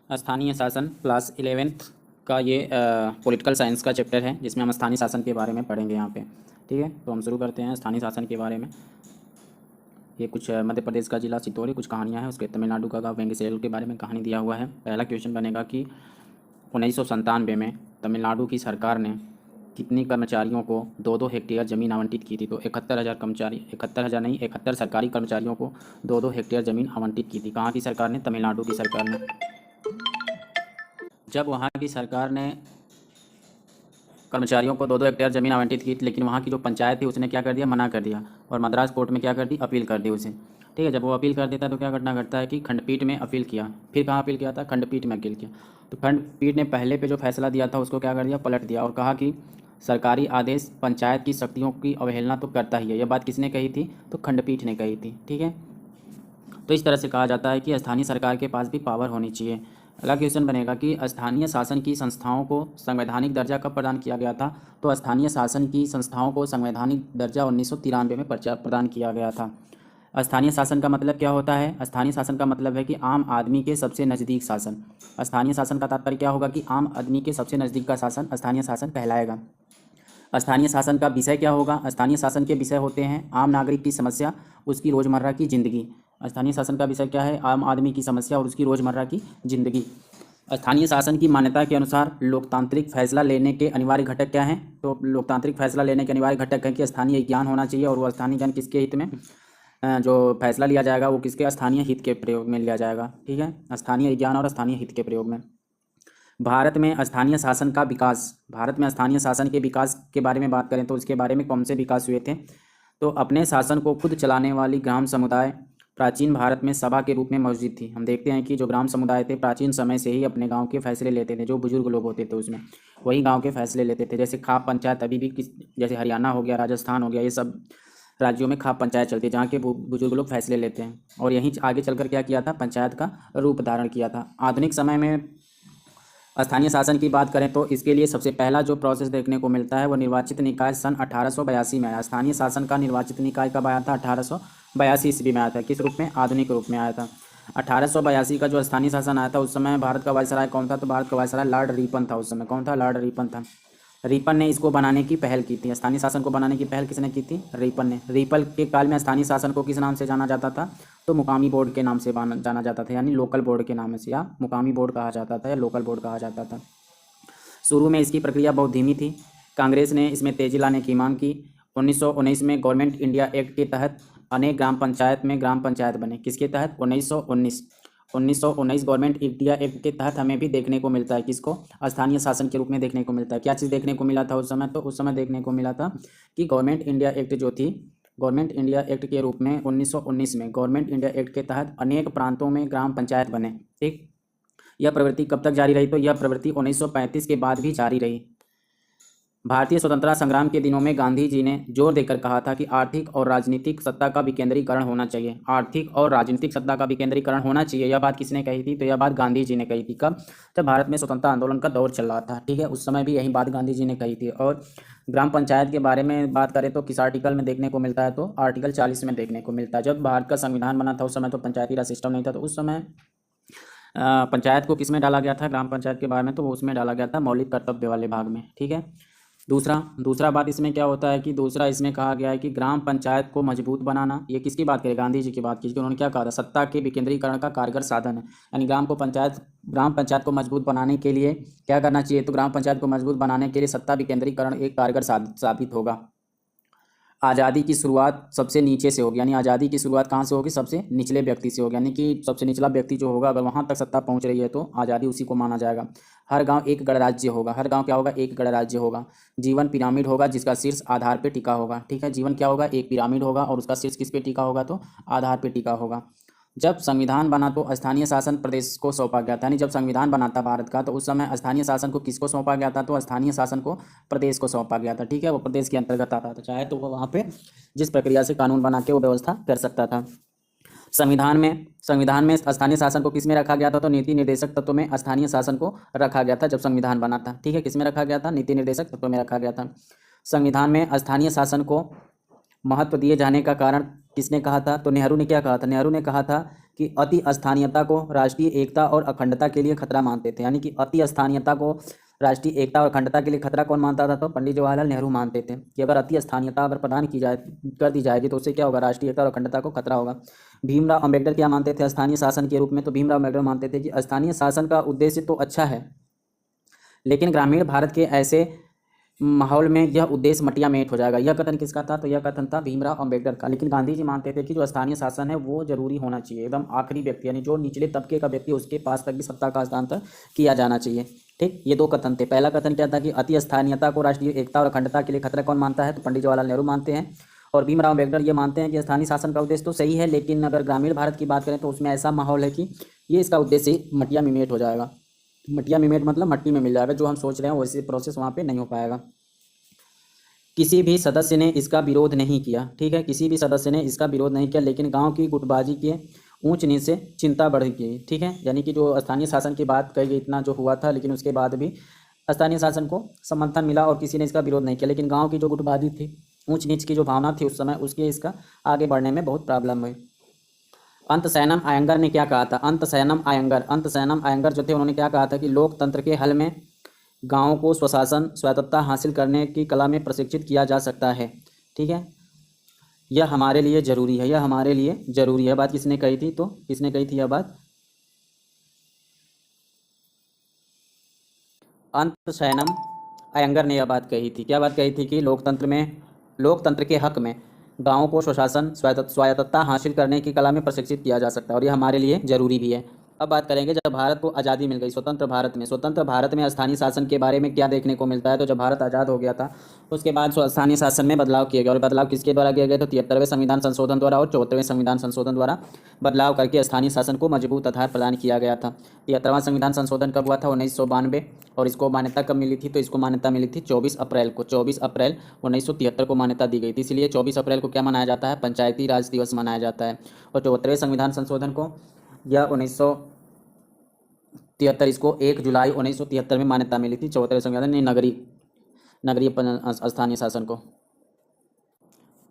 स्थानीय शासन class 11th का ये पॉलिटिकल साइंस का चैप्टर है, जिसमें हम स्थानीय शासन के बारे में पढ़ेंगे यहाँ पे। ठीक है, तो हम शुरू करते हैं स्थानीय शासन के बारे में। ये कुछ मध्य प्रदेश का जिला चित्तौड़, कुछ कहानियाँ हैं। उसके तमिलनाडु का गाँव वेंगसैल के बारे में कहानी दिया हुआ है। पहला क्वेश्चन बनेगा कि 1997 में तमिलनाडु की सरकार ने कितने कर्मचारियों को 2-2 हेक्टेयर ज़मीन आवंटित की थी? तो 71,000 कर्मचारी, 71,000 नहीं, 71 सरकारी कर्मचारियों को 2-2 हेक्टेयर ज़मीन आवंटित की थी। कहाँ की सरकार ने? तमिलनाडु की सरकार ने। जब वहाँ की सरकार ने कर्मचारियों को 2-2 हेक्टेयर ज़मीन आवंटित की, लेकिन वहाँ की जो पंचायत थी उसने क्या कर दिया? मना कर दिया, और मद्रास कोर्ट में क्या कर दी? अपील कर दी उसे। ठीक है, जब वो अपील कर देता है तो क्या घटना घटता है कि खंडपीठ में अपील किया। फिर कहाँ अपील किया था? खंडपीठ में अपील किया। तो खंडपीठ ने पहले पे जो फैसला दिया था उसको क्या कर दिया? पलट दिया, और कहा कि सरकारी आदेश पंचायत की शक्तियों की अवहेलना तो करता ही है। यह बात किसने कही थी? तो खंडपीठ ने कही थी। ठीक है, तो इस तरह से कहा जाता है कि स्थानीय सरकार के पास भी पावर होनी चाहिए। अगला क्वेश्चन बनेगा कि स्थानीय शासन की संस्थाओं को संवैधानिक दर्जा कब प्रदान किया गया था? तो स्थानीय शासन की संस्थाओं को संवैधानिक दर्जा 1993 में प्रदान किया गया था। स्थानीय शासन का मतलब क्या होता है? स्थानीय शासन का मतलब है कि आम आदमी के सबसे नज़दीक शासन। स्थानीय शासन का तात्पर्य क्या होगा? कि आम आदमी के सबसे नज़दीक का शासन स्थानीय शासन कहलाएगा। स्थानीय शासन का विषय क्या होगा? स्थानीय शासन के विषय होते हैं आम नागरिक की समस्या, उसकी रोज़मर्रा की ज़िंदगी। स्थानीय शासन का विषय क्या है? आम आदमी की समस्या और उसकी रोज़मर्रा की ज़िंदगी। स्थानीय शासन की मान्यता के अनुसार लोकतांत्रिक फैसला लेने के अनिवार्य घटक क्या हैं? तो लोकतांत्रिक फैसला लेने के अनिवार्य घटक है कि स्थानीय ज्ञान होना चाहिए, और वो स्थानीय ज्ञान किसके हित में जो फैसला लिया जाएगा वो किसके? स्थानीय हित के प्रयोग में लिया जाएगा। ठीक है, स्थानीय ज्ञान और स्थानीय हित के प्रयोग में। भारत में स्थानीय शासन का विकास, भारत में स्थानीय शासन के विकास के बारे में बात करें तो उसके बारे में कौन से विकास हुए थे? तो अपने शासन को खुद चलाने वाली ग्राम समुदाय प्राचीन भारत में सभा के रूप में मौजूद थी। हम देखते हैं कि जो ग्राम समुदाय थे प्राचीन समय से ही अपने गांव के फैसले लेते थे। जो बुजुर्ग लोग होते थे उसमें वही गांव के फैसले लेते थे। जैसे खाप पंचायत अभी भी जैसे हरियाणा हो गया, राजस्थान हो गया, ये सब राज्यों में खाप पंचायत चलती है जहाँ के बुजुर्ग लोग फैसले लेते हैं। और यहीं आगे चलकर क्या किया था? पंचायत का रूप धारण किया था। आधुनिक समय में स्थानीय शासन की बात करें तो इसके लिए सबसे पहला जो प्रोसेस देखने को मिलता है वो निर्वाचित निकाय सन 1882 में आया। स्थानीय शासन का निर्वाचित निकाय कब आया था? 1882 ईस्वी में आया था। किस रूप में? आधुनिक रूप में आया था। 1882 का जो स्थानीय शासन आया था उस समय भारत का वायसराय कौन था? तो भारत का वायसराय लॉर्ड रिपन था। उस समय कौन था? लॉर्ड रिपन था। रिपन ने इसको बनाने की पहल की थी। स्थानीय शासन को बनाने की पहल किसने की थी? रिपन ने। रिपन के काल में स्थानीय शासन को किस नाम से जाना जाता था? तो मुकामी बोर्ड के नाम से जाना जाता था, यानी लोकल बोर्ड के नाम से, या मुकामी बोर्ड कहा जाता था, या लोकल बोर्ड कहा जाता था। शुरू में इसकी प्रक्रिया बहुत धीमी थी। कांग्रेस ने इसमें तेजी लाने की मांग की। 1919 में गवर्नमेंट इंडिया एक्ट के तहत अनेक ग्राम पंचायत में ग्राम पंचायत बने। किसके तहत? 1919 गवर्नमेंट इंडिया एक्ट के तहत हमें भी देखने को मिलता है। किसको? स्थानीय शासन के रूप में देखने को मिलता है। क्या चीज़ देखने को मिला था उस समय? तो उस समय देखने को मिला था कि गवर्नमेंट इंडिया एक्ट जो थी, गवर्नमेंट इंडिया एक्ट के रूप में 1919 में गवर्नमेंट इंडिया एक्ट के तहत अनेक प्रांतों में ग्राम पंचायत बने। ठीक, यह प्रवृत्ति कब तक जारी रही? तो यह प्रवृत्ति 1935 के बाद भी जारी रही। भारतीय स्वतंत्रता संग्राम के दिनों में गांधी जी ने जोर देकर कहा था कि आर्थिक और राजनीतिक सत्ता का विकेंद्रीकरण होना चाहिए। आर्थिक और राजनीतिक सत्ता का विकेंद्रीकरण होना चाहिए, यह बात किसने कही थी? तो यह बात गांधी जी ने कही थी। कब? जब भारत में स्वतंत्रता आंदोलन का दौर चल रहा था। ठीक है, उस समय भी यही बात गांधी जी ने कही थी। और ग्राम पंचायत के बारे में बात करें तो किस आर्टिकल में देखने को मिलता है? तो आर्टिकल 40 में देखने को मिलता है। जब भारत का संविधान बना था उस समय तो पंचायती राज सिस्टम नहीं था, तो उस समय पंचायत को किस में डाला गया था? ग्राम पंचायत के बारे में तो वो उसमें डाला गया था मौलिक कर्तव्य वाले भाग में। ठीक है, दूसरा बात इसमें क्या होता है कि दूसरा इसमें कहा गया है कि ग्राम पंचायत को मजबूत बनाना। ये किसकी बात करें? गांधी जी की बात की। उन्होंने क्या कहा था? सत्ता के विकेंद्रीकरण का कारगर साधन है। यानी ग्राम पंचायत को मजबूत बनाने के लिए क्या करना चाहिए? तो ग्राम पंचायत को मजबूत बनाने के लिए सत्ता विकेंद्रीकरण एक कारगर साबित होगा। आज़ादी की शुरुआत सबसे नीचे से होगी, यानी आज़ादी की शुरुआत कहाँ से होगी? सबसे निचले व्यक्ति से होगी, यानी कि सबसे निचला व्यक्ति जो होगा अगर वहाँ तक सत्ता पहुँच रही है तो आज़ादी उसी को माना जाएगा। हर गांव एक गणराज्य होगा। हर गांव क्या होगा? एक गणराज्य होगा। जीवन पिरामिड होगा जिसका शीर्ष आधार पे टिका होगा। ठीक है, जीवन क्या होगा? एक पिरामिड होगा और उसका शीर्ष किस पे टिका होगा? तो आधार पे टिका होगा। जब संविधान बना तो स्थानीय शासन प्रदेश को सौंपा गया था। यानी जब संविधान बना था भारत का तो उस समय स्थानीय शासन को किसको सौंपा गया था? तो स्थानीय शासन को प्रदेश को सौंपा गया था। ठीक है, वो प्रदेश के अंतर्गत आता था, चाहे तो वो वहाँ पे जिस प्रक्रिया से कानून बना के वो व्यवस्था कर सकता था। संविधान में स्थानीय शासन को किस में रखा गया था? तो नीति निर्देशक तत्व में स्थानीय शासन को रखा गया था जब संविधान बना था। ठीक है, किस में रखा गया था? नीति निर्देशक तत्व में रखा गया था। संविधान में स्थानीय शासन को महत्व दिए जाने का कारण किसने कहा था? तो नेहरू ने क्या कहा था? नेहरू ने कहा था कि अति स्थानीयता को राष्ट्रीय एकता और अखंडता के लिए खतरा मानते थे। यानी कि अति स्थानीयता को राष्ट्रीय एकता और अखंडता के लिए खतरा कौन मानता था? तो पंडित जवाहरलाल नेहरू मानते थे कि अगर अति स्थानीयता अगर प्रदान की जाए कर दी जाएगी तो उससे क्या होगा? राष्ट्रीय एकता और अखंडता को खतरा होगा। भीमराव अम्बेडकर क्या मानते थे स्थानीय शासन के रूप में? तो भीमराव अम्बेडकर मानते थे कि स्थानीय शासन का उद्देश्य तो अच्छा है, लेकिन ग्रामीण भारत के ऐसे माहौल में यह उद्देश्य मटिया मेट हो जाएगा। यह कथन किसका था? तो यह कथन था भीमराव अम्बेडकर का। लेकिन गांधी जी मानते थे कि जो स्थानीय शासन है वो जरूरी होना चाहिए, एकदम आखिरी व्यक्ति यानी जो निचले तबके का व्यक्ति उसके पास तक भी सत्ता का हस्तांतरण किया जाना चाहिए। ठीक, ये दो कथन थे। पहला कथन क्या था कि अति स्थानीयता को राष्ट्रीय एकता और अखंडता के लिए खतरा कौन मानता है? तो पंडित जवाहरलाल नेहरू मानते हैं। और भीमराव अम्बेडकर ये मानते हैं कि स्थानीय शासन का उद्देश्य तो सही है, लेकिन अगर ग्रामीण भारत की बात करें तो उसमें ऐसा माहौल है कि ये इसका उद्देश्य मटिया मिमेट हो जाएगा। मटिया मिमेट मतलब मट्टी में मिल जाएगा, जो हम सोच रहे हैं वैसे प्रोसेस वहाँ पे नहीं हो पाएगा। किसी भी सदस्य ने इसका विरोध नहीं किया। ठीक है, किसी भी सदस्य ने इसका विरोध नहीं किया, लेकिन गांव की गुटबाजी के ऊंच नीच से चिंता बढ़ गई। ठीक है, यानी कि जो स्थानीय शासन की बात कही गई इतना जो हुआ था, लेकिन उसके बाद भी स्थानीय शासन को समर्थन मिला और किसी ने इसका विरोध नहीं किया। लेकिन गाँव की जो गुटबाजी थी, ऊंच नीच की जो भावना थी उस समय, उसके इसका आगे बढ़ने में बहुत प्रॉब्लम हुई। अंतसैनम अयंगर ने क्या कहा था? अंतसैनम अयंगर जो थे उन्होंने क्या कहा था कि लोकतंत्र के हल में गाँव को स्वशासन स्वायत्तता हासिल करने की कला में प्रशिक्षित किया जा सकता है। ठीक है, यह हमारे लिए ज़रूरी है, यह हमारे लिए ज़रूरी है। बात किसने कही थी? तो किसने कही थी यह बात? अंतसैनम अयंगर ने यह बात कही थी। क्या बात कही थी? कि लोकतंत्र के हक में गाँव को स्वशासन स्वायत्तता हासिल करने की कला में प्रशिक्षित किया जा सकता है और यह हमारे लिए ज़रूरी भी है। अब बात करेंगे जब भारत को आज़ादी मिल गई, स्वतंत्र भारत में स्थानीय शासन के बारे में क्या देखने को मिलता है? तो जब भारत आज़ाद हो गया था उसके बाद स्थानीय शासन में बदलाव किए गए। और बदलाव किसके द्वारा किए गए? तो 73वें संविधान संशोधन द्वारा और 74वें संविधान संशोधन द्वारा बदलाव करके स्थानीय शासन को मजबूत आधार प्रदान किया गया था। 73वां संविधान संशोधन कब हुआ था? 1992। और इसको मान्यता कब मिली थी? तो इसको मान्यता मिली थी 24 अप्रैल को। 24 अप्रैल 1973 को मान्यता दी गई थी। इसलिए 24 अप्रैल को क्या मनाया जाता है? पंचायती राज दिवस मनाया जाता है। और 74वें संविधान संशोधन को या 1973 इसको 1 जुलाई 1973 में मान्यता मिली थी 74वें संविधान ने नगरीय स्थानीय शासन को।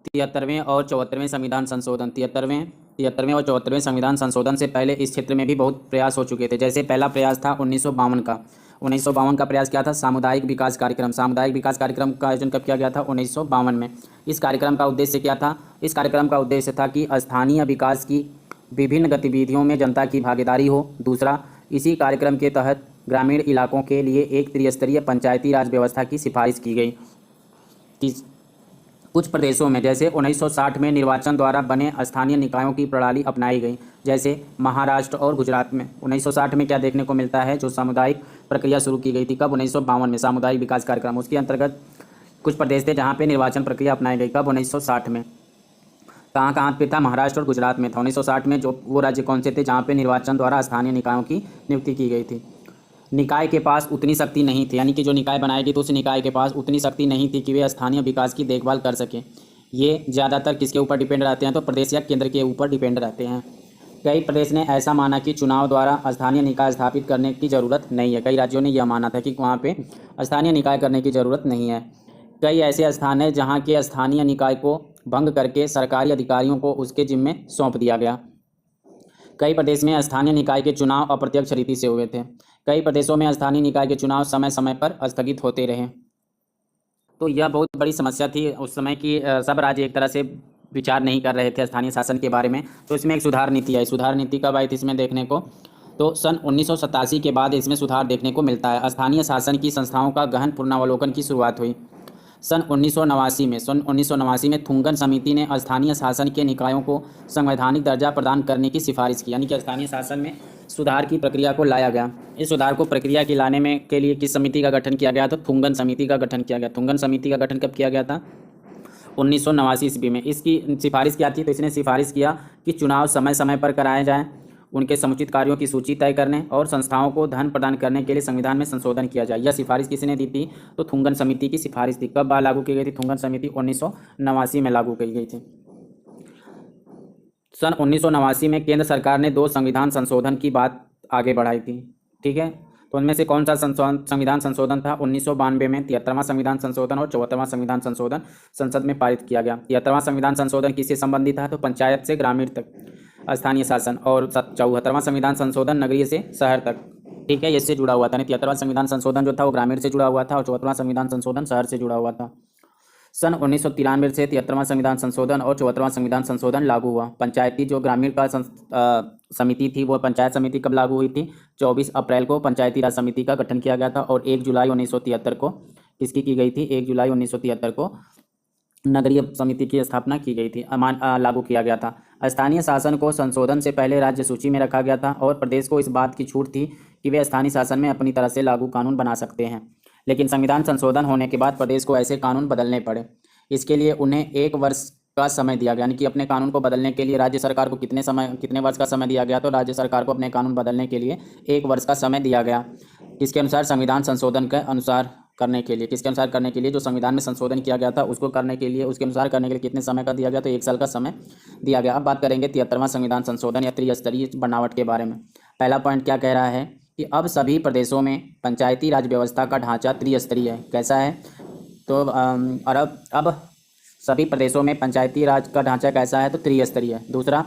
73वें और 74वें संविधान संशोधन 73वें और 74वें संविधान संशोधन से पहले इस क्षेत्र में भी बहुत प्रयास हो चुके थे। जैसे पहला प्रयास था 1952 का। 1952 का प्रयास क्या था? सामुदायिक विकास कार्यक्रम का आयोजन कब किया गया था? 1952 में। इस कार्यक्रम का उद्देश्य क्या था? इस कार्यक्रम का उद्देश्य था कि स्थानीय विकास की विभिन्न गतिविधियों में जनता की भागीदारी हो। दूसरा, इसी कार्यक्रम के तहत ग्रामीण इलाकों के लिए एक त्रिस्तरीय पंचायती राज व्यवस्था की सिफारिश की गई। कुछ प्रदेशों में जैसे 1960 में निर्वाचन द्वारा बने स्थानीय निकायों की प्रणाली अपनाई गई, जैसे महाराष्ट्र और गुजरात में। 1960 में क्या देखने को मिलता है? जो सामुदायिक प्रक्रिया शुरू की गई थी। कब? 1952 में। सामुदायिक विकास कार्यक्रम, उसके अंतर्गत कुछ प्रदेश थे जहाँ पे निर्वाचन प्रक्रिया अपनाई गई। कब? 1960 में। कहाँ पे था? महाराष्ट्र और गुजरात में था 1960 में। जो वो राज्य कौन से थे जहाँ पे निर्वाचन द्वारा स्थानीय निकायों की नियुक्ति की गई थी? निकाय के पास उतनी शक्ति नहीं थी, यानी कि जो निकाय बनाएगी तो उस निकाय के पास उतनी शक्ति नहीं थी कि वे स्थानीय विकास की देखभाल कर सकें। ये ज़्यादातर किसके ऊपर डिपेंड रहते हैं? तो प्रदेश या केंद्र के ऊपर डिपेंड रहते हैं। कई प्रदेश ने ऐसा माना कि चुनाव द्वारा स्थानीय निकाय स्थापित करने की ज़रूरत नहीं है। कई राज्यों ने यह माना था कि वहाँ पे स्थानीय निकाय करने की ज़रूरत नहीं है। कई ऐसे स्थान हैं जहाँ के स्थानीय निकाय को भंग करके सरकारी अधिकारियों को उसके जिम्मे सौंप दिया गया। कई प्रदेश में स्थानीय निकाय के चुनाव अप्रत्यक्ष रीति से हुए थे। कई प्रदेशों में स्थानीय निकाय के चुनाव समय समय पर स्थगित होते रहे। तो यह बहुत बड़ी समस्या थी उस समय की। सब राज्य एक तरह से विचार नहीं कर रहे थे स्थानीय शासन के बारे में। तो इसमें एक सुधार नीति आई। सुधार नीति कब आई थी इसमें देखने को? तो सन 1987 के बाद इसमें सुधार देखने को मिलता है। स्थानीय शासन की संस्थाओं का गहन पुनरावलोकन की शुरुआत हुई। सन 1989 में थुंगन समिति ने स्थानीय शासन के निकायों को संवैधानिक दर्जा प्रदान करने की सिफारिश की, यानी कि स्थानीय शासन में सुधार की प्रक्रिया को लाया गया। इस सुधार को प्रक्रिया की लाने में के लिए किस समिति का गठन किया गया? तो थुंगन समिति का गठन किया गया। थुंगन समिति का गठन कब किया गया था? 1989 ईस्वी में। इसकी सिफारिश क्या थी? तो इसने सिफारिश किया कि चुनाव समय समय पर कराए जाएँ, उनके समुचित कार्यों की सूची तय करने और संस्थाओं को धन प्रदान करने के लिए संविधान में संशोधन किया जाए। यह सिफारिश किसने दी थी? तो थुंगन समिति की सिफारिश थी। कब लागू की गई थी थुंगन समिति? 1989 में लागू की गई थी। सन 1989 में केंद्र सरकार ने 2 संविधान संशोधन की बात आगे बढ़ाई थी। ठीक है, तो उनमें से कौन सा संविधान संशोधन था? 1992 में 73वां संविधान संशोधन और 74वां संविधान संशोधन संसद में पारित किया गया। 73वां संविधान संशोधन किससे संबंधित था? तो पंचायत से ग्रामीण तक स्थानीय शासन, और 74वां संविधान संशोधन नगरीय से शहर तक, ठीक है, इससे जुड़ा हुआ था। नहीं, 73वां संविधान संशोधन जो था वो ग्रामीण से जुड़ा हुआ था और 74वां संविधान संशोधन शहर से जुड़ा हुआ था। सन 1993 से 73वां संविधान संशोधन और 74वां संविधान संशोधन लागू हुआ। पंचायती जो ग्रामीण का समिति थी वो पंचायत समिति कब लागू हुई थी? 24 अप्रैल को पंचायती राज समिति का गठन किया गया था और 1 जुलाई 1973 को किसकी की गई थी? 1 जुलाई 1973 को नगरीय समिति की स्थापना की गई थी, लागू किया गया था। स्थानीय शासन को संशोधन से पहले राज्य सूची में रखा गया था और प्रदेश को इस बात की छूट थी कि वे स्थानीय शासन में अपनी तरह से लागू कानून बना सकते हैं। लेकिन संविधान संशोधन होने के बाद प्रदेश को ऐसे कानून बदलने पड़े। इसके लिए उन्हें 1 वर्ष का समय दिया गया, यानी कि अपने कानून को बदलने के लिए राज्य सरकार को कितने वर्ष का समय दिया गया? तो राज्य सरकार को अपने कानून बदलने के लिए 1 वर्ष का समय दिया गया। किसके अनुसार? संविधान संशोधन के अनुसार करने के लिए। किसके अनुसार करने के लिए? जो संविधान में संशोधन किया गया था उसको करने के लिए, उसके अनुसार करने के लिए कितने समय का दिया गया? तो 1 साल का समय दिया गया। अब बात करेंगे 73वां संविधान संशोधन या त्रिस्तरीय बनावट के बारे में। पहला पॉइंट क्या कह रहा है कि अब सभी प्रदेशों में पंचायती राज व्यवस्था का ढांचा त्रिस्तरीय है। कैसा है? तो अब सभी प्रदेशों में पंचायती राज का ढांचा कैसा है? तो त्रिस्तरीय है। दूसरा,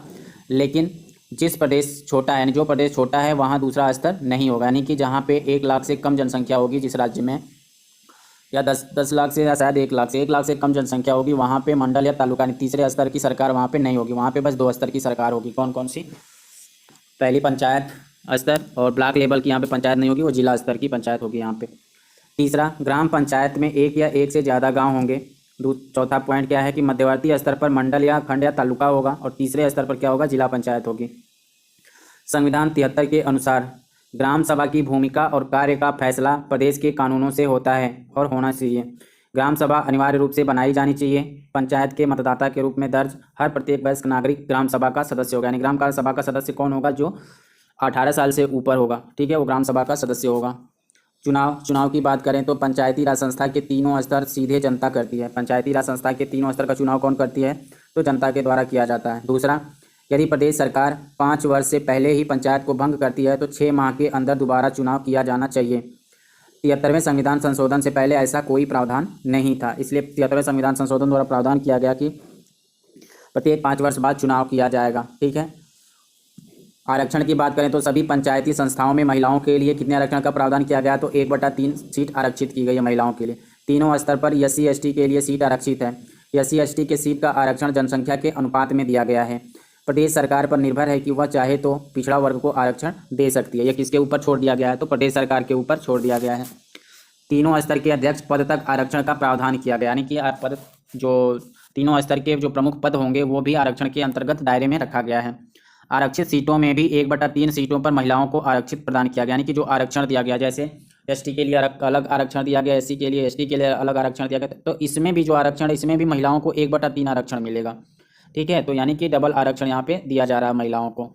लेकिन जिस प्रदेश छोटा है, यानी जो प्रदेश छोटा है वहाँ दूसरा स्तर नहीं होगा, यानी कि जहाँ पे 1 लाख से कम जनसंख्या होगी जिस राज्य में, या 10 लाख से, या शायद 1 लाख से कम जनसंख्या होगी, वहाँ पे मंडल या तालुका तीसरे स्तर की सरकार वहाँ पे नहीं होगी। वहाँ पे बस 2 स्तर की सरकार होगी। कौन कौन सी? पहली पंचायत स्तर, और ब्लॉक लेवल की यहाँ पे पंचायत नहीं होगी, वो जिला स्तर की पंचायत होगी यहाँ पे। तीसरा, ग्राम पंचायत में 1 या 1 से ज़्यादा गाँव होंगे। चौथा पॉइंट क्या है कि मध्यवर्ती स्तर पर मंडल या खंड या तालुका होगा और तीसरे स्तर पर क्या होगा? जिला पंचायत होगी। संविधान 73 के अनुसार ग्राम सभा की भूमिका और कार्य का फैसला प्रदेश के कानूनों से होता है और होना चाहिए। ग्राम सभा अनिवार्य रूप से बनाई जानी चाहिए। पंचायत के मतदाता के रूप में दर्ज हर प्रत्येक वयस्क नागरिक ग्राम सभा का सदस्य होगा, यानी ग्राम सभा का सदस्य कौन होगा? जो 18 साल से ऊपर होगा, ठीक है, वो ग्राम सभा का सदस्य होगा। चुनाव की बात करें तो पंचायती राज संस्था के तीनों स्तर सीधे जनता करती है। पंचायती राज संस्था के तीनों स्तर का चुनाव कौन करती है? तो जनता के द्वारा किया जाता है। दूसरा, यदि प्रदेश सरकार 5 वर्ष से पहले ही पंचायत को भंग करती है तो 6 माह के अंदर दोबारा चुनाव किया जाना चाहिए। 73वें संविधान संशोधन से पहले ऐसा कोई प्रावधान नहीं था, इसलिए 73वें संविधान संशोधन द्वारा प्रावधान किया गया कि प्रत्येक 5 वर्ष बाद चुनाव किया जाएगा, ठीक है। आरक्षण की बात करें तो सभी पंचायती संस्थाओं में महिलाओं के लिए कितने आरक्षण का प्रावधान किया गया? तो 1/3 सीट आरक्षित की गई है महिलाओं के लिए। तीनों स्तर पर SC ST के लिए सीट आरक्षित है। SC ST के सीट का आरक्षण जनसंख्या के अनुपात में दिया गया है। प्रदेश सरकार पर निर्भर है कि वह चाहे तो पिछड़ा वर्ग को आरक्षण दे सकती है। यह किसके ऊपर छोड़ दिया गया है? तो प्रदेश सरकार के ऊपर छोड़ दिया गया है। तीनों स्तर के अध्यक्ष पद तक आरक्षण का प्रावधान किया गया, यानी कि पद जो तीनों स्तर के जो प्रमुख पद होंगे वो भी आरक्षण के अंतर्गत दायरे में रखा गया है। आरक्षित सीटों में भी 1/3 सीटों पर महिलाओं को आरक्षित प्रदान किया गया, यानी कि जो आरक्षण दिया गया, जैसे ST के लिए अलग आरक्षण दिया गया, SC के लिए, ST के लिए अलग आरक्षण दिया गया, तो इसमें भी जो आरक्षण है इसमें भी महिलाओं को 1/3 आरक्षण मिलेगा, ठीक है। तो यानी कि डबल आरक्षण यहाँ पे दिया जा रहा है महिलाओं को।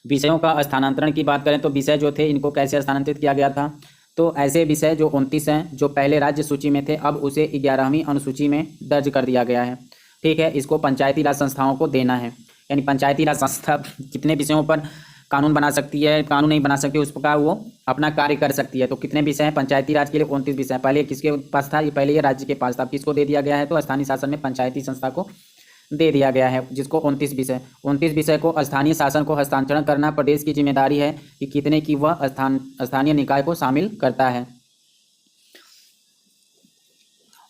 विषयों का स्थानांतरण की बात करें तो विषय जो थे इनको कैसे स्थानांतरित किया गया था? तो ऐसे विषय जो 29 हैं जो पहले राज्य सूची में थे अब उसे 11वीं अनुसूची में दर्ज कर दिया गया है, ठीक है। इसको पंचायती राज संस्थाओं को देना है, यानी पंचायती राज संस्था कितने विषयों पर कानून बना सकती है, कानून नहीं बना सकती, उस प्रकार वो अपना कार्य कर सकती है। तो कितने विषय हैं पंचायती राज के लिए? 29 विषय। पहले किसके पास था? पहले ये राज्य के पास था, किसको दे दिया गया है? तो स्थानीय शासन में पंचायती संस्था को दे दिया गया है, जिसको 29 विषय को स्थानीय शासन को हस्तांतरण करना प्रदेश की जिम्मेदारी है कि कितने की वह स्थानीय निकाय को शामिल करता है।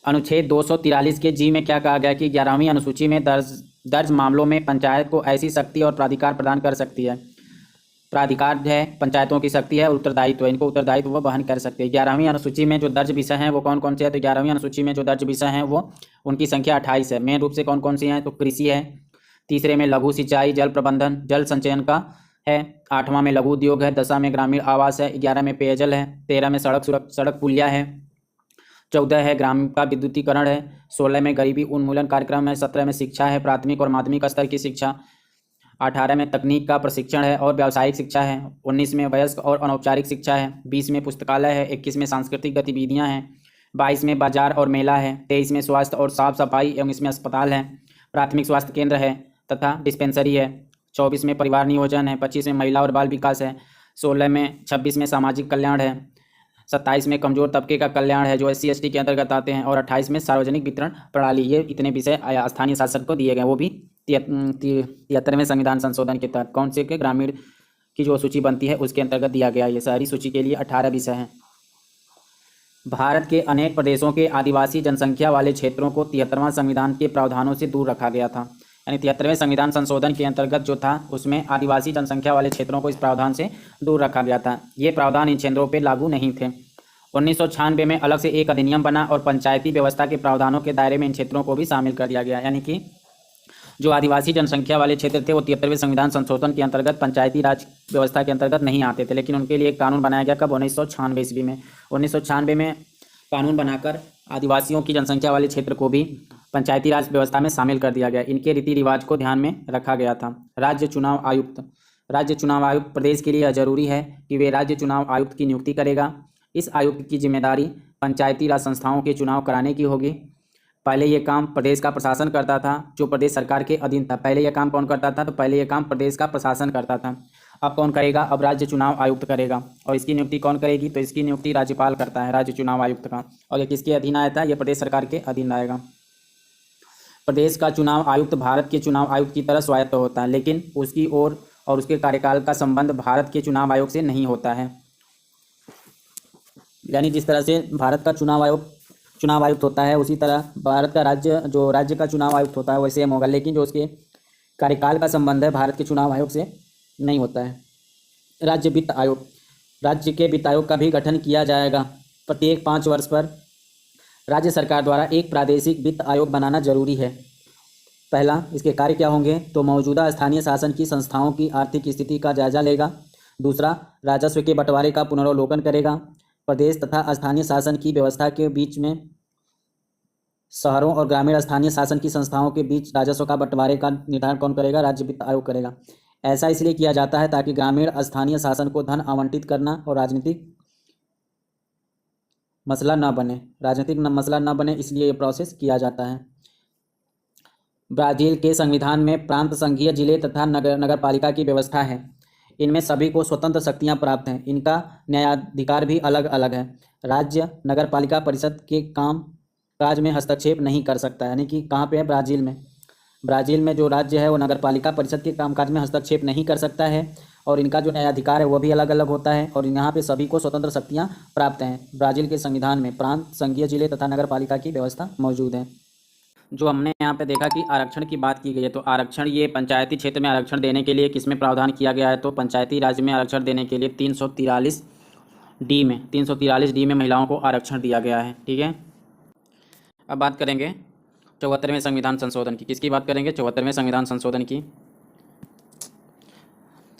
अनुच्छेद 243 के जी में क्या कहा गया कि 11वीं अनुसूची में दर्ज मामलों में पंचायत को ऐसी शक्ति और प्राधिकार प्रदान कर सकती है। प्राधिकार है, पंचायतों की शक्ति है, उत्तरदायित्व, इनको उत्तरदायित्व वो वहन कर सकते हैं। 11वीं अनुसूची में जो दर्ज विषय हैं वो कौन कौन से हैं? तो 11वीं अनुसूची में जो दर्ज विषय हैं वो उनकी संख्या 28 है। मेन रूप से कौन कौन सी हैं? तो कृषि है, तीसरे में लघु सिंचाई, जल प्रबंधन, जल संचयन का है, 8वां में लघु उद्योग है, 10वां में ग्रामीण आवास है, 11 में पेयजल है, 13 में सड़क पुलिया है, 14 है ग्राम का विद्युतीकरण है, 16 में गरीबी उन्मूलन कार्यक्रम है, 17 में शिक्षा है, प्राथमिक और माध्यमिक स्तर की शिक्षा, 18 में तकनीक का प्रशिक्षण है और व्यावसायिक शिक्षा है, 19 में वयस्क और अनौपचारिक शिक्षा है, 20 में पुस्तकालय है, 21 में सांस्कृतिक गतिविधियां हैं, 22 में बाजार और मेला है, 23 में स्वास्थ्य और साफ सफाई एवं इसमें अस्पताल है, प्राथमिक स्वास्थ्य केंद्र है तथा डिस्पेंसरी है, 24 में परिवार नियोजन है, 25 में महिला और बाल विकास है, 26 में सामाजिक कल्याण है, 27 में कमजोर तबके का कल्याण है जो SC ST के अंतर्गत आते हैं, और 28 में सार्वजनिक वितरण प्रणाली। ये इतने विषय स्थानीय शासन को दिए गए, वो भी तिहत्तरवें संविधान संशोधन के तहत कौन से के ग्रामीण की जो सूची बनती है उसके अंतर्गत दिया गया है। ये शहरी सूची के लिए 18 विषय हैं। भारत के अनेक प्रदेशों के आदिवासी जनसंख्या वाले क्षेत्रों को 73वां संविधान के प्रावधानों से दूर रखा गया था। यानी 73वें संविधान संशोधन के अंतर्गत जो था उसमें आदिवासी जनसंख्या वाले क्षेत्रों को इस प्रावधान से दूर रखा गया था। ये प्रावधान इन क्षेत्रों पर लागू नहीं थे। 1996 में अलग से एक अधिनियम बना और पंचायती व्यवस्था के प्रावधानों के दायरे में इन क्षेत्रों को भी शामिल कर दिया गया। यानी कि जो आदिवासी जनसंख्या वाले क्षेत्र थे वो 73वें संविधान संशोधन के अंतर्गत पंचायती राज व्यवस्था के अंतर्गत नहीं आते थे, लेकिन उनके लिए एक कानून बनाया गया। कब? 1996 ईस्वी में। 1996 में कानून बनाकर आदिवासियों की जनसंख्या वाले क्षेत्र को भी पंचायती राज व्यवस्था में शामिल कर दिया गया। इनके रीति रिवाज को ध्यान में रखा गया था। राज्य चुनाव आयुक्त प्रदेश के लिए जरूरी है कि वे राज्य चुनाव आयुक्त की नियुक्ति करेगा। इस आयुक्त की जिम्मेदारी पंचायती राज संस्थाओं के चुनाव कराने की होगी। पहले ये काम प्रदेश का प्रशासन करता था, जो प्रदेश सरकार के अधीन था। पहले ये काम कौन करता था? तो पहले ये काम प्रदेश का प्रशासन करता था। अब कौन करेगा? अब राज्य चुनाव आयुक्त करेगा। और इसकी नियुक्ति कौन करेगी? तो इसकी नियुक्ति राज्यपाल करता है, राज्य चुनाव आयुक्त का। और ये किसके अधीन आया था? ये प्रदेश सरकार के अधीन आएगा। प्रदेश का चुनाव आयुक्त भारत के चुनाव आयुक्त की तरह स्वायत्त होता है, लेकिन उसकी ओर और उसके कार्यकाल का संबंध भारत के चुनाव आयोग से नहीं होता है। यानी जिस तरह से भारत का चुनाव आयुक्त होता है, उसी तरह भारत का राज्य का चुनाव आयुक्त होता है वैसे हम होगा, लेकिन जो उसके कार्यकाल का संबंध है भारत के चुनाव आयोग से नहीं होता है। राज्य के वित्त आयोग का भी गठन किया जाएगा। प्रत्येक 5 वर्ष पर राज्य सरकार द्वारा एक प्रादेशिक वित्त आयोग बनाना जरूरी है। पहला, इसके कार्य क्या होंगे? तो मौजूदा स्थानीय शासन की संस्थाओं की आर्थिक स्थिति का जायजा लेगा। दूसरा, राजस्व के बंटवारे का पुनर्वलोकन करेगा। प्रदेश तथा स्थानीय शासन की व्यवस्था के बीच में शहरों और ग्रामीण स्थानीय शासन की संस्थाओं के बीच राजस्व का बंटवारे का निर्धारण कौन करेगा? राज्य वित्त आयोग करेगा। ऐसा इसलिए किया जाता है ताकि ग्रामीण स्थानीय शासन को धन आवंटित करना और राजनीतिक मसला न बने, इसलिए ये प्रोसेस किया जाता है। ब्राज़ील के संविधान में प्रांत, संघीय, जिले तथा नगरपालिका की व्यवस्था है। इनमें सभी को स्वतंत्र शक्तियां प्राप्त हैं। इनका न्यायाधिकार भी अलग अलग है। राज्य नगरपालिका परिषद के काम काज में हस्तक्षेप नहीं कर सकता। यानी कि कहाँ पे है? ब्राज़ील में जो राज्य है वो नगरपालिका परिषद के कामकाज में हस्तक्षेप नहीं कर सकता है। और इनका जो न्यायाधिकार है वो भी अलग अलग होता है। और यहाँ पे सभी को स्वतंत्र शक्तियाँ प्राप्त हैं। ब्राज़ील के संविधान में प्रांत, संघीय, जिले तथा नगरपालिका की व्यवस्था मौजूद है। जो हमने यहाँ पे देखा कि आरक्षण की बात की गई है, तो आरक्षण ये पंचायती क्षेत्र में आरक्षण देने के लिए किसमें प्रावधान किया गया है? तो पंचायती राज में आरक्षण देने के लिए 343 डी में महिलाओं को आरक्षण दिया गया है। ठीक है। अब बात करेंगे 74वें संविधान संशोधन की। किसकी बात करेंगे? 74वें संविधान संशोधन की।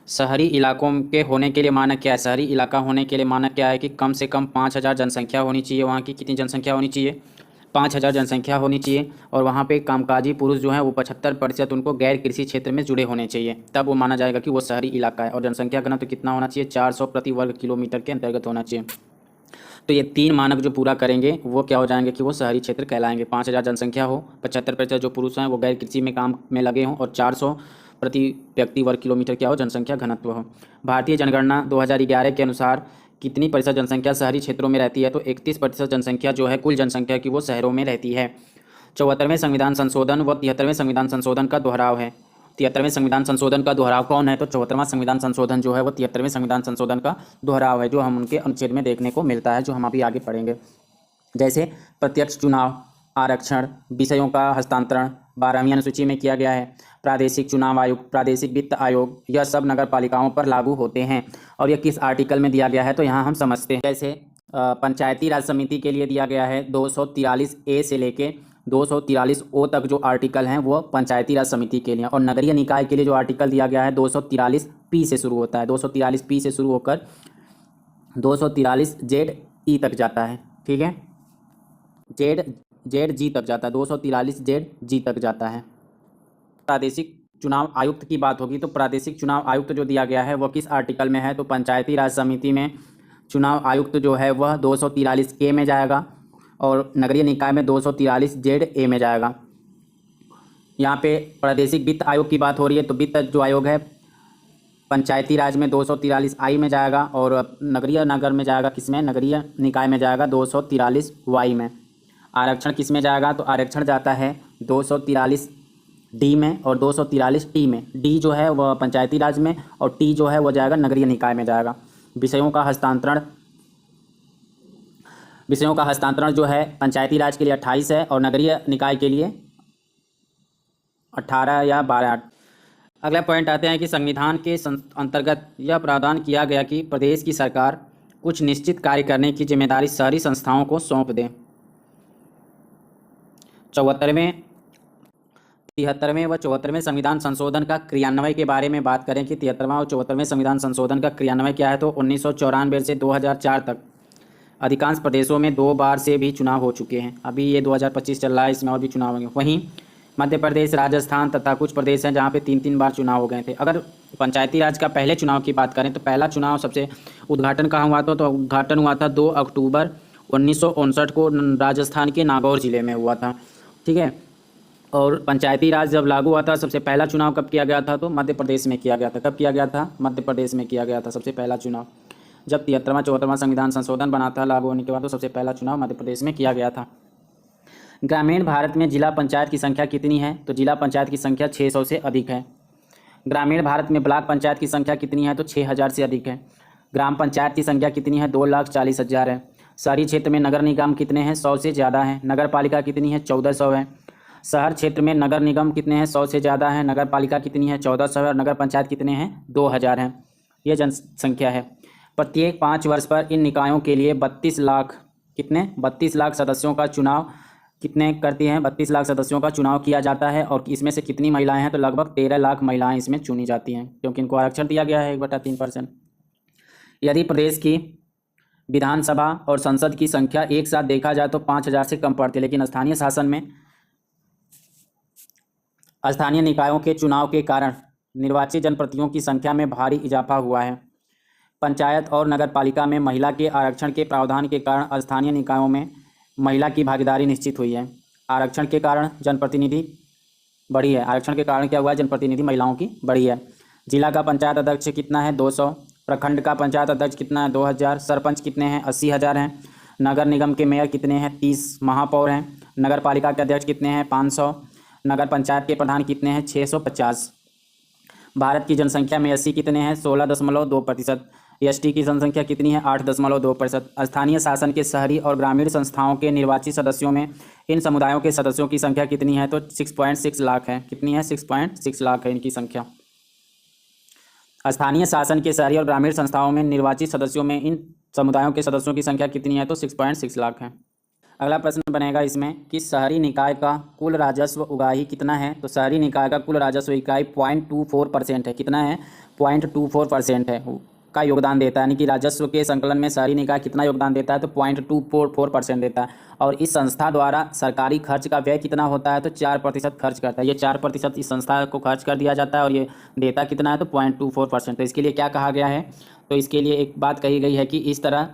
शहरी इलाकों के होने के लिए मानक क्या है? शहरी इलाका होने के लिए मानक क्या है कि कम से कम 5000 जनसंख्या होनी चाहिए। वहाँ की कितनी जनसंख्या होनी चाहिए? 5000 जनसंख्या होनी चाहिए। और वहाँ पे कामकाजी पुरुष जो हैं वो 75% उनको गैर कृषि क्षेत्र में जुड़े होने चाहिए, तब वो माना जाएगा कि वो शहरी इलाका है। और जनसंख्या घनत्व कितना होना चाहिए? 400 प्रति वर्ग किलोमीटर के अंतर्गत होना चाहिए। तो ये 3 मानक जो पूरा करेंगे वो क्या हो जाएंगे कि वो शहरी क्षेत्र कहलाएंगे। 5000 जनसंख्या हो, 75% जो पुरुष हैं वो गैर कृषि में काम में लगे हों, और 400 प्रति व्यक्ति वर्ग किलोमीटर क्या हो? जनसंख्या घनत्व हो। भारतीय जनगणना 2011 के अनुसार कितनी प्रतिशत जनसंख्या शहरी क्षेत्रों में रहती है? तो 31% जनसंख्या जो है कुल जनसंख्या की वो शहरों में रहती है। 74वें संविधान संशोधन व 73वें संविधान संशोधन का दोहराव है। 73वें संविधान संशोधन का दोहराव कौन है? तो 74वां संविधान संशोधन जो है वो 73वें संविधान संशोधन का दोहराव है, जो हम उनके अनुच्छेद में देखने को मिलता है, जो हम अभी आगे पढ़ेंगे। जैसे प्रत्यक्ष चुनाव, आरक्षण, विषयों का हस्तांतरण 12वीं अनुसूची में किया गया है। प्रादेशिक चुनाव आयुक्त, प्रादेशिक वित्त आयोग, यह सब नगर पालिकाओं पर लागू होते हैं। और यह किस आर्टिकल में दिया गया है? तो यहाँ हम समझते हैं। जैसे पंचायती राज समिति के लिए दिया गया है 243A से लेके 243O तक जो आर्टिकल हैं वो पंचायती राज समिति के लिए। और नगरीय निकाय के लिए जो आर्टिकल दिया गया है 243P से शुरू होता है। 243P से शुरू होकर 243ZE तक जाता है। ठीक है, ZG तक जाता है, 243ZG तक जाता है। प्रादेशिक चुनाव आयुक्त की बात होगी तो प्रादेशिक चुनाव आयुक्त जो दिया गया है वह किस आर्टिकल में है? तो पंचायती राज समिति में चुनाव आयुक्त जो है वह 243A में जाएगा और नगरीय निकाय में 243ZA में जाएगा। यहाँ पे प्रादेशिक वित्त आयोग की बात हो रही है तो वित्त जो आयोग है पंचायती राज में 243I में जाएगा और नगरीय नगर में जाएगा किस में? नगरीय निकाय में जाएगा 243Y में। आरक्षण किस में जाएगा? तो आरक्षण जाता है 243 डी में और 243 टी में। डी जो है वह पंचायती राज में और टी जो है वह जाएगा नगरीय निकाय में जाएगा। विषयों का हस्तांतरण जो है पंचायती राज के लिए 28 है और नगरीय निकाय के लिए 18 या 12। अगला पॉइंट आते हैं कि संविधान के अंतर्गत यह प्रावधान किया गया कि प्रदेश की सरकार कुछ निश्चित कार्य करने की जिम्मेदारी शहरी संस्थाओं को सौंप दें। 73वें व 74वें संविधान संशोधन का क्रियान्वयन के बारे में बात करें कि 73वां और 74वें संविधान संशोधन का क्रियान्वयन क्या है, तो 1994 से 2004 तक अधिकांश प्रदेशों में 2 बार से भी चुनाव हो चुके हैं। अभी ये 2025 चल रहा है, इसमें और भी चुनाव होंगे। वहीं मध्य प्रदेश, राजस्थान तथा कुछ प्रदेश हैं जहाँ पे 3-3 बार चुनाव हो गए थे। अगर पंचायती राज का पहले चुनाव की बात करें तो पहला चुनाव सबसे उद्घाटन कहाँ हुआ था, तो उद्घाटन हुआ था 2 अक्टूबर 1959 को राजस्थान के नागौर ज़िले में हुआ था। ठीक है। और पंचायती राज जब लागू हुआ था सबसे पहला चुनाव कब किया गया था, तो मध्य प्रदेश में किया गया था। कब किया गया था? मध्य प्रदेश में किया गया था सबसे पहला चुनाव। जब 73वां 74वां संविधान संशोधन बना था लागू होने के बाद, तो सबसे पहला चुनाव मध्य प्रदेश में किया गया था। ग्रामीण भारत में जिला पंचायत की संख्या कितनी है, तो जिला पंचायत की संख्या 600 से अधिक है। ग्रामीण भारत में ब्लॉक पंचायत की संख्या कितनी है, तो 6000 से अधिक है। ग्राम पंचायत की संख्या कितनी है, 2,40,000 है। शहरी क्षेत्र में नगर निगम कितने हैं, 100 से ज़्यादा है। नगर पालिका कितनी है, 1400 है। शहर क्षेत्र में नगर निगम कितने हैं, 100 से ज़्यादा है। नगर पालिका कितनी है, 1400 है। और नगर पंचायत कितने हैं, 2000 हैं। ये जनसंख्या है। प्रत्येक 5 वर्ष पर इन निकायों के लिए 32 लाख 32 लाख सदस्यों का चुनाव कितने करती हैं, 32 लाख सदस्यों का चुनाव किया जाता है। और इसमें से कितनी महिलाएं हैं, तो लगभग 13 लाख महिलाएं इसमें चुनी जाती हैं, क्योंकि इनको आरक्षण दिया गया है 1/3%। यदि प्रदेश की विधानसभा और संसद की संख्या एक साथ देखा जाए तो 5000 से कम पड़ती है, लेकिन स्थानीय शासन में स्थानीय निकायों के चुनाव के कारण निर्वाचित जनप्रतिनिधियों की संख्या में भारी इजाफा हुआ है। पंचायत और नगर पालिका में महिला के आरक्षण के प्रावधान के कारण स्थानीय निकायों में महिला की भागीदारी निश्चित हुई है। आरक्षण के कारण जनप्रतिनिधि बढ़ी है। आरक्षण के कारण क्या हुआ है, जनप्रतिनिधि महिलाओं की बढ़ी है। जिला का पंचायत अध्यक्ष कितना है, 200। प्रखंड का पंचायत अध्यक्ष कितना है, 2000। सरपंच कितने हैं, 80,000 हैं। नगर निगम के मेयर कितने हैं, 30। महापौर हैं। नगर पालिका के अध्यक्ष कितने हैं, 500। नगर पंचायत के प्रधान कितने हैं, 650। भारत की जनसंख्या में एससी कितने हैं, 16.2%। एसटी की जनसंख्या कितनी है, 8.2%। स्थानीय शासन के शहरी और ग्रामीण संस्थाओं के निर्वाचित सदस्यों में इन समुदायों के सदस्यों की संख्या कितनी है, तो 6.6 लाख है। कितनी है, 6.6 लाख है इनकी संख्या। स्थानीय शासन के शहरी और ग्रामीण संस्थाओं में निर्वाचित सदस्यों में इन समुदायों के सदस्यों की संख्या कितनी है, तो 6.6 लाख है। अगला प्रश्न बनेगा इसमें कि शहरी निकाय का कुल राजस्व उगाही कितना है, तो शहरी निकाय का कुल राजस्व इकाई 0.24% है। कितना है, 0.24% है का योगदान देता है। यानी कि राजस्व के संकलन में शहरी निकाय कितना योगदान देता है, तो 0.244% देता है। और इस संस्था द्वारा सरकारी खर्च का व्यय कितना होता है, तो 4% खर्च करता है। ये 4% इस संस्था को खर्च कर दिया जाता है और ये देता कितना है, तो 0.24%। तो इसके लिए क्या कहा गया है, तो इसके लिए एक बात कही गई है कि इस तरह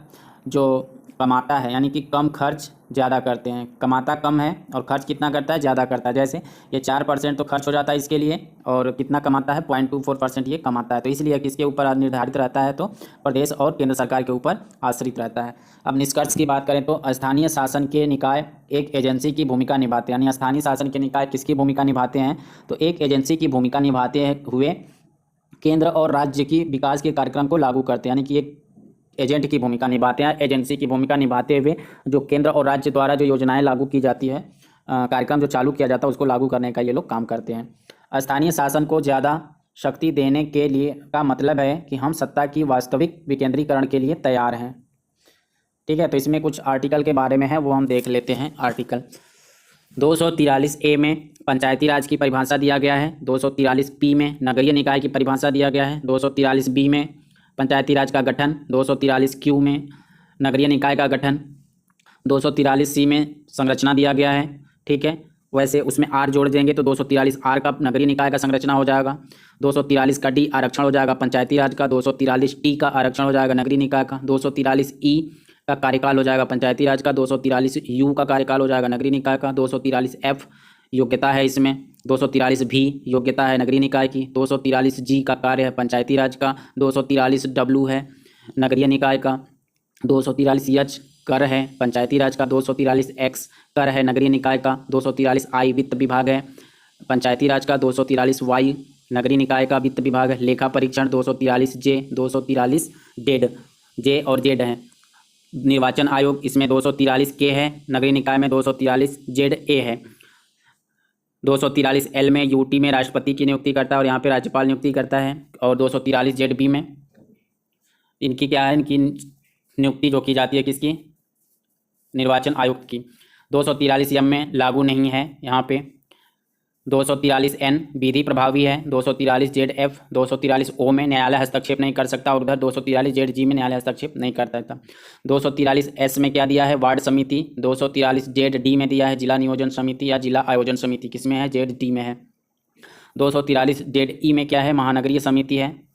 जो कमाता है, यानी कि कम खर्च ज़्यादा करते हैं। कमाता कम है और खर्च कितना करता है, ज़्यादा करता है। जैसे ये 4% तो खर्च हो जाता है इसके लिए, और कितना कमाता है, 0.24% ये कमाता है। तो इसलिए किसके ऊपर निर्धारित रहता है, तो प्रदेश और केंद्र सरकार के ऊपर आश्रित रहता है। अब निष्कर्ष की बात करें तो स्थानीय शासन के निकाय एक एजेंसी की भूमिका निभाते हैं। यानी स्थानीय शासन के निकाय किसकी भूमिका निभाते हैं, तो एक एजेंसी की भूमिका निभाते हुए केंद्र और राज्य की विकास के कार्यक्रम को लागू करते हैं। यानी कि एक एजेंट की भूमिका निभाते हैं, एजेंसी की भूमिका निभाते हुए जो केंद्र और राज्य द्वारा जो योजनाएं लागू की जाती है, कार्यक्रम जो चालू किया जाता है, उसको लागू करने का ये लोग काम करते हैं। स्थानीय शासन को ज़्यादा शक्ति देने के लिए का मतलब है कि हम सत्ता की वास्तविक विकेंद्रीकरण के लिए तैयार हैं। ठीक है। तो इसमें कुछ आर्टिकल के बारे में है, वो हम देख लेते हैं। आर्टिकल 243A में पंचायती राज की परिभाषा दिया गया है। 243P में नगरीय निकाय की परिभाषा दिया गया है। 243B में पंचायती राज का गठन। 243Q में नगरीय निकाय का गठन। 243C में संरचना दिया गया है। ठीक है। वैसे उसमें R जोड़ देंगे तो 243R का नगरीय निकाय का संरचना हो जाएगा। 243 का D आरक्षण हो जाएगा पंचायती राज का। 243T का आरक्षण हो जाएगा नगरीय निकाय का। 243E का कार्यकाल हो जाएगा पंचायती राज का। 243U का कार्यकाल हो जाएगा नगरीय निकाय का। 243F योग्यता है इसमें। 243V योग्यता है नगरीय निकाय की। 243G का कार्य है पंचायती राज का। 243W है नगरीय निकाय का। 243H कर है पंचायती राज का। 243X कर है नगरीय निकाय का। 243I वित्त विभाग है। पंचायती राज का 243 वाई, नगरीय निकाय का वित्त विभाग, लेखा परीक्षण 243 जे, 243 जेड, जे और जेड है। निर्वाचन आयोग इसमें 243 के है, नगरीय निकाय में 243 जेड ए है। 243 एल में यूटी में राष्ट्रपति की नियुक्ति करता है और यहाँ पे राज्यपाल नियुक्ति करता है। और 243 जेड बी में इनकी क्या है, इनकी नियुक्ति जो की जाती है किसकी, निर्वाचन आयुक्त की। 243 एम में लागू नहीं है यहाँ पे। 243 एन विधि प्रभावी है। 243 जेड एफ, 243 ओ में न्यायालय हस्तक्षेप नहीं कर सकता और उधर 243 जेड जी में न्यायालय हस्तक्षेप नहीं करता था। 243 एस में क्या दिया है, वार्ड समिति। 243 जेड डी में दिया है जिला नियोजन समिति या जिला आयोजन समिति, किसमें है, जेड डी में है। 243 जेड ई में क्या है, महानगरीय समिति है।